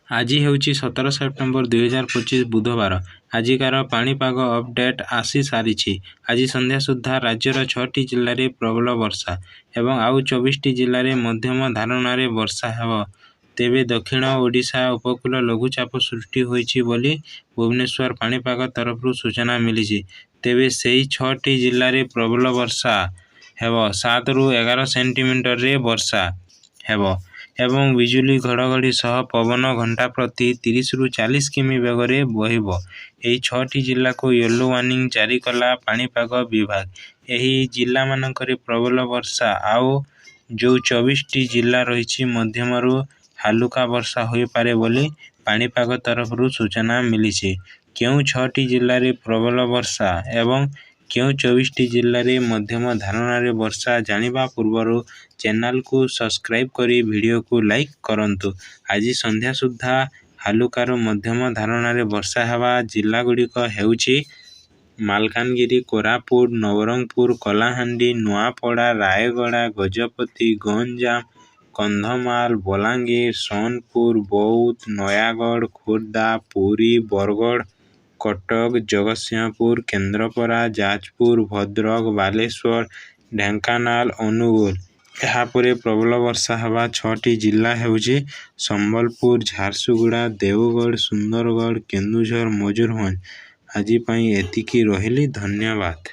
ଆଜି ହେଉଛି 17 ସେପ୍ଟେମ୍ବର 2025 ବୁଧବାର। ଆଜିକାର ପାଣିପାଗ ଅପଡେଟ୍ ଆସି ସାରିଛି। ଆଜି ସନ୍ଧ୍ୟା ସୁଦ୍ଧା ରାଜ୍ୟର 6ଟି ଜିଲ୍ଲାରେ ପ୍ରବଳ ବର୍ଷା ଏବଂ ଆଉ 24ଟି ଜିଲ୍ଲାରେ ମଧ୍ୟମ ଧରଣର ବର୍ଷା ହେବ। ତେବେ ଦକ୍ଷିଣ ଓଡ଼ିଶା ଉପକୂଳ ଲଘୁଚାପ ସୃଷ୍ଟି ହୋଇଛି ବୋଲି ଭୁବନେଶ୍ୱର ପାଣିପାଗ ତରଫରୁ ସୂଚନା ମିଳିଛି। ତେବେ ସେହି 6ଟି ଜିଲ୍ଲାରେ ପ୍ରବଳ ବର୍ଷା ହେବ। 7ରୁ 11 ସେଣ୍ଟିମିଟରରେ ବର୍ଷା ହେବ ଏବଂ ବିଜୁଳି ଘଡ଼ଘଡ଼ି ସହ ପବନ ଘଣ୍ଟା ପ୍ରତି 30ରୁ 40 କିମି ବେଗରେ ବହିବ। ଏହି 6ଟି ଜିଲ୍ଲାକୁ ୟେଲୋ ୱାର୍ଣ୍ଣିଂ ଜାରି କଲା ପାଣିପାଗ ବିଭାଗ। ଏହି ଜିଲ୍ଲାମାନଙ୍କରେ ପ୍ରବଳ ବର୍ଷା ଆଉ ଯେଉଁ 24ଟି ଜିଲ୍ଲା ରହିଛି ମଧ୍ୟମରୁ ହାଲୁକା ବର୍ଷା ହୋଇପାରେ ବୋଲି ପାଣିପାଗ ତରଫରୁ ସୂଚନା ମିଳିଛି। କେଉଁ 6ଟି ଜିଲ୍ଲାରେ ପ୍ରବଳ ବର୍ଷା ଏବଂ କେଉଁ 24ଟି ଜିଲ୍ଲାରେ ମଧ୍ୟମ ଧରଣର ବର୍ଷା ଜାଣିବା ପୂର୍ବରୁ ଚ୍ୟାନେଲକୁ ସବସ୍କ୍ରାଇବ୍ କରି ଭିଡ଼ିଓକୁ ଲାଇକ୍ କରନ୍ତୁ। ଆଜି ସନ୍ଧ୍ୟା ସୁଦ୍ଧା ହାଲୁକାରୁ ମଧ୍ୟମ ଧରଣର ବର୍ଷା ହେବା ଜିଲ୍ଲାଗୁଡ଼ିକ ହେଉଛି ମାଲକାନଗିରି, କୋରାପୁଟ, ନବରଙ୍ଗପୁର, କଳାହାଣ୍ଡି, ନୂଆପଡ଼ା, ରାୟଗଡ଼ା, ଗଜପତି, ଗଞ୍ଜାମ, କନ୍ଧମାଳ, ବଲାଙ୍ଗୀର, ସୋନପୁର, ବୌଦ୍ଧ, ନୟାଗଡ଼, ଖୋର୍ଦ୍ଧା, ପୁରୀ, ବରଗଡ଼, କଟକ, ଜଗତସିଂହପୁର, କେନ୍ଦ୍ରାପଡ଼ା, ଯାଜପୁର, ଭଦ୍ରକ, ବାଲେଶ୍ୱର, ଢେଙ୍କାନାଳ, ଅନୁଗୁଳ। ଏହାପରେ ପ୍ରବଳ ବର୍ଷା ହେବା 6ଟି ଜିଲ୍ଲା ହେଉଛି ସମ୍ବଲପୁର, ଝାରସୁଗୁଡ଼ା, ଦେଓଗଡ଼, ସୁନ୍ଦରଗଡ଼, କେନ୍ଦୁଝର, ମୟୂରଭଞ୍ଜ। ଆଜି ପାଇଁ ଏତିକି। ରହିଲି। ଧନ୍ୟବାଦ।